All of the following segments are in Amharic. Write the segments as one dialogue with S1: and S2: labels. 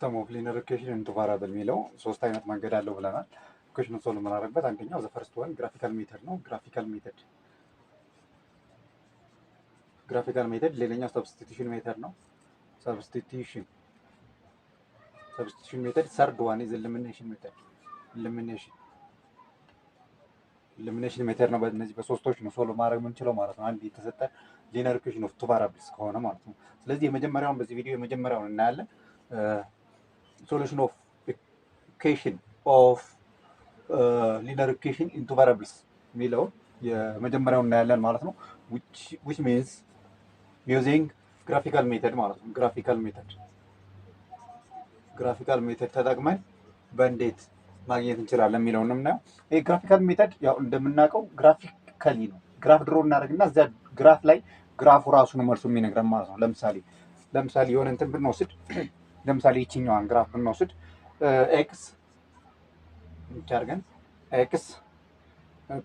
S1: ሲስተም ኦፍ ሊነር ኢኩዌሽን ኢንቱ ቫሪያብል የሚለው ሶስት አይነት መንገድ አለው ብለናል። ኢኩዌሽኑን ሶልቭ የምናደርግበት አንደኛው ዘ ፈርስት ዋን ግራፊካል ሜተድ ነው። ግራፊካል ሜተድ ሌላኛው ሰብስቲቱሽን ሜተድ ነው። ሰብስቲቱሽን ሜተድ ሰርድ ዋን ኢዝ ኤሊሚኔሽን ሜተድ። ኤሊሚኔሽን ሜተድ ነው። በእነዚህ በሶስቶች ነው ሶልቭ ማድረግ የምንችለው ማለት ነው። አንድ የተሰጠ ሊነር ኢኩዌሽን ኦፍ ቱ ቫሪያብልስ ከሆነ ማለት ነው። ስለዚህ የመጀመሪያውን በዚህ ቪዲዮ የመጀመሪያውን እናያለን። ሶሉሽን ኦፍ ኢኩዌሽን ኦፍ ሊነር ኢኩዌሽን ኢንቱ ቫሪያብልስ የሚለውን የመጀመሪያውን እናያለን ማለት ነው። which means using graphical method ማለት ነው። ግራፊካል ሜተድ ተጠቅመን በእንዴት ማግኘት እንችላለን የሚለውን ነው የምናየው። ይሄ ግራፊካል ሜተድ ያው እንደምናውቀው ግራፊካሊ ነው። ግራፍ ድሮ እናደርግና እዚያ ግራፍ ላይ ግራፉ ራሱ ነው መልሱ የሚነግረን ማለት ነው። ለምሳሌ የሆነ እንትን ብንወስድ ለምሳሌ ይችኛዋን ግራፍ ብንወስድ ኤክስ እንቻርገን ኤክስ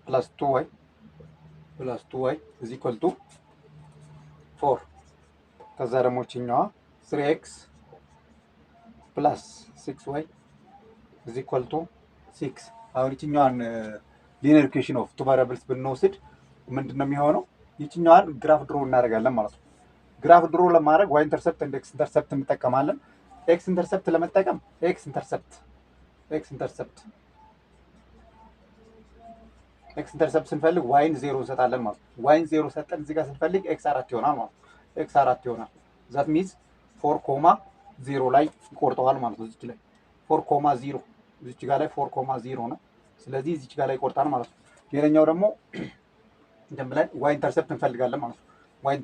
S1: ፕላስ 2y is equal to 4 ከዛ ደግሞ ይችኛዋ 3x ፕላስ 6y is equal to 6። አሁን ይችኛዋን ሊነር ኢኩዌሽን ኦፍ ቱ ቫሪያብልስ ብንወስድ ምንድነው የሚሆነው? ይችኛዋን ግራፍ ድሮ እናደርጋለን ማለት ነው። ግራፍ ድሮ ለማድረግ ዋይ ኢንተርሰፕት እንደ ኤክስ ኢንተርሰፕት እንጠቀማለን። ኤክስ ኢንተርሰፕት ለመጠቀም ኤክስ ኢንተርሰፕት ስንፈልግ ዋይን 0 እንሰጣለን ማለት ነው። ዋይን 0 ሰጠን እዚህ ጋር ስንፈልግ ኤክስ 4 ይሆናል ማለት ነው። ኤክስ 4 ይሆናል። ዛት ሚንስ 4,0 ላይ ይቆርጠዋል ማለት ነው። እዚች ላይ 4,0 እዚች ጋር ላይ 4,0 ነው። ስለዚህ እዚች ጋር ላይ ይቆርጣል ማለት ነው። ሌላኛው ደግሞ እንደም ብለን ዋይ ኢንተርሰፕት እንፈልጋለን ማለት ነው። ዋይ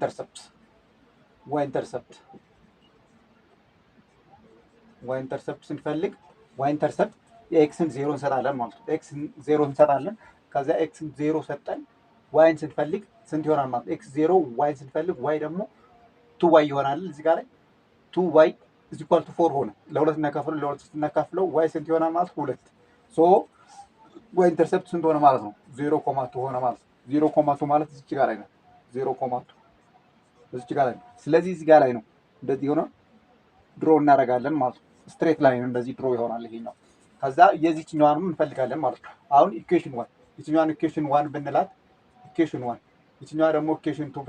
S1: ኢንተርሰፕት ስንፈልግ ዋይ ኢንተርሰፕት የኤክስን 0 እንሰጣለን ማለት ነው። ኤክስን 0 እንሰጣለን። ከዛ ኤክስን 0 ሰጠን ዋይን ስንፈልግ ስንት ይሆናል ማለት ነው? ኤክስ 0 ዋይን ስንፈልግ ዋይ ደግሞ 2y ይሆናል። እዚህ ጋር ላይ 2y is equal to 4 ሆነ። ለሁለት እናካፍለው ዋይ ስንት ይሆናል ማለት 2። ሶ ዋይ ኢንተርሰፕት ስንት ሆነ ማለት ነው? 0,2 ሆነ ማለት ነው። 0,2 ማለት እዚህ ጋር ላይ ነው። 0,2 እዚህ ጋር ላይ ነው። ስለዚህ እዚህ ጋር ላይ ነው እንደዚህ ሆነ ድሮ እናደርጋለን ማለት ነው። ስትሬት ላይን እንደዚህ ድሮ ይሆናል ይሄኛው። ከዛ የዚህኛዋንም እንፈልጋለን ማለት ነው። አሁን ኢኩዌሽን 1 ይችኛዋን ኢኩዌሽን 1 ብንላት ኢኩዌሽን 1 ይችኛዋ ደግሞ ኢኩዌሽን 2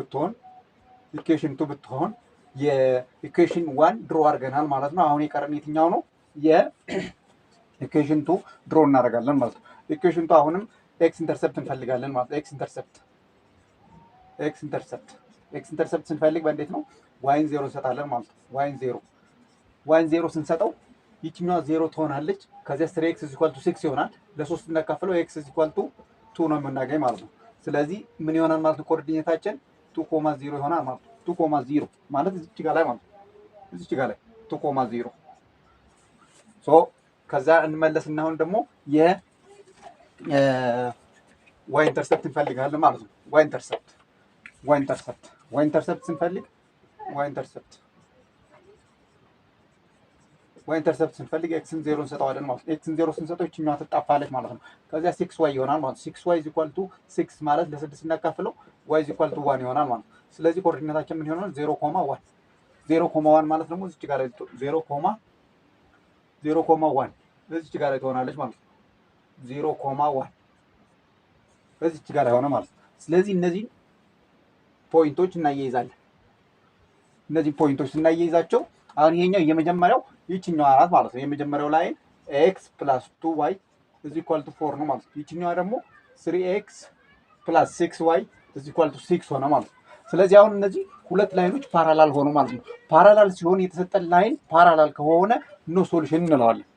S1: ብትሆን የኢኩዌሽን 1 ድሮ አድርገናል ማለት ነው። አሁን የቀረን የትኛው ነው? የኢኩዌሽን 2 ድሮ እናደርጋለን ማለት ነው። ኢኩዌሽን 2 አሁንም ኤክስ ኢንተርሰፕት እንፈልጋለን ማለት ነው። ኤክስ ኢንተርሰፕት ስንፈልግ በእንዴት ነው? ዋይን 0 እንሰጣለን ማለት ነው። ዋይን 0 ስንሰጠው ይችኛዋ 0 ትሆናለች። ከዚያ 3x is equal to 6 ይሆናል። ለ3 እናካፍለው x is equal to 2 ነው የምናገኝ ማለት ነው። ስለዚህ ምን ይሆናል ማለት ነው? ኮኦርዲኔታችን 2,0 ይሆናል ማለት ነው። 2,0 ማለት እዚች ጋር ላይ ማለት ነው። እዚች ጋር ላይ 2,0 ሶ ከዛ እንመለስና አሁን ደግሞ ዋይ ኢንተርሰፕት እንፈልጋለን ማለት ነው። ዋይ ኢንተርሰፕት ስንፈልግ ዋይ ኢንተርሰፕት ስንፈልግ ኤክስን 0 እንሰጠዋለን ማለት ነው። ኤክስን 0 ስንሰጠው ይችኛዋ ትጣፋለች ማለት ነው። ከዚያ 6y ይሆናል ማለት ነው። 6y is equal to 6 ማለት ለ6 እናካፍለው y is equal to 1 ይሆናል ማለት ነው። ስለዚህ ኮኦርዲኔታችን ምን ይሆናል? 0,1 ማለት ደግሞ እዚች ጋር ላይ 0,1 እዚች ጋር ላይ ትሆናለች ማለት ነው። 0,1 እዚች ጋር ላይ ሆነ ማለት ነው። ስለዚህ እነዚህ ፖይንቶች እናያይዛቸው አሁን ይሄኛው የመጀመሪያው ይችኛዋ አራት ማለት ነው። የመጀመሪያው ላይን x + 2y is equal to 4 ነው ማለት ነው። ይችኛዋ ደግሞ 3x + 6y is equal to 6 ሆነ ማለት ነው። ስለዚህ አሁን እነዚህ ሁለት ላይኖች ፓራላል ሆኑ ማለት ነው። ፓራላል ሲሆን የተሰጠን ላይን ፓራላል ከሆነ ኖ ሶሉሽን እንለዋለን።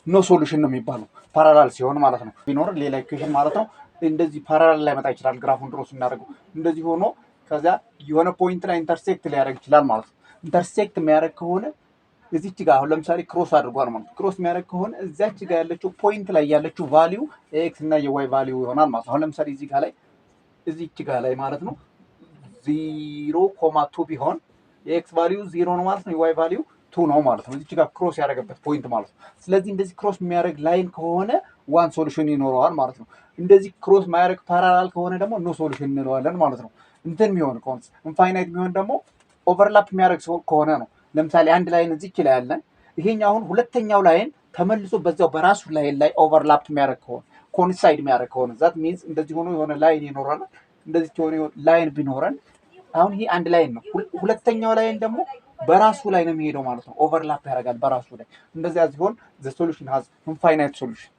S1: ኖ ሶሉሽን ነው የሚባለው ፓራላል ሲሆን ማለት ነው። ቢኖር ሌላ ኢኩዌሽን ማለት ነው እንደዚህ ፓራላል ላይ መጣ ይችላል። ግራፉን ድሮ ስናደርገው እንደዚህ ሆኖ ከዛ የሆነ ፖይንት ላይ ኢንተርሴክት ሊያደርግ ይችላል ማለት ነው። ኢንተርሴክት የሚያደርግ ከሆነ እዚች ጋር አሁን ለምሳሌ ክሮስ አድርጓል ማለት ነው። ክሮስ የሚያደርግ ከሆነ እዛች ጋር ያለችው ፖይንት ላይ ያለችው ቫልዩ ኤክስ እና የዋይ ቫልዩ ይሆናል ማለት ነው። አሁን ለምሳሌ እዚች ጋር ላይ ማለት ነው 0,2 ቢሆን የኤክስ ቫልዩ 0 ነው ማለት ነው። የዋይ ቫልዩ 2 ነው ማለት ነው። እዚች ጋር ክሮስ ያደረገበት ፖይንት ማለት ነው። ስለዚህ እንደዚህ ክሮስ የሚያደርግ ላይን ከሆነ ዋን ሶሉሽን ይኖረዋል ማለት ነው። እንደዚህ ክሮስ ማያደርግ ፓራላል ከሆነ ደግሞ ኖ ሶሉሽን እንለዋለን ማለት ነው። እንትን የሚሆን ከሆነ ኢንፋይናይት የሚሆን ደግሞ ኦቨርላፕ የሚያደርግ ከሆነ ነው። ለምሳሌ አንድ ላይን እዚች ላይ ያለን ይሄኛው አሁን ሁለተኛው ላይን ተመልሶ በዛው በራሱ ላይን ላይ ኦቨርላፕ የሚያደርግ ከሆነ ኮንሳይድ የሚያደርግ ከሆነ ዛት ሚንስ እንደዚህ ሆኖ የሆነ ላይን ይኖራል። እንደዚህ ሆኖ ላይን ቢኖረን አሁን ይሄ አንድ ላይን ነው። ሁለተኛው ላይን ደግሞ በራሱ ላይ ነው የሚሄደው ማለት ነው። ኦቨርላፕ ያደርጋል በራሱ ላይ። እንደዚያ ሲሆን ዘ ሶሉሽን ሃዝ ኢንፋይናይት ሶሉሽን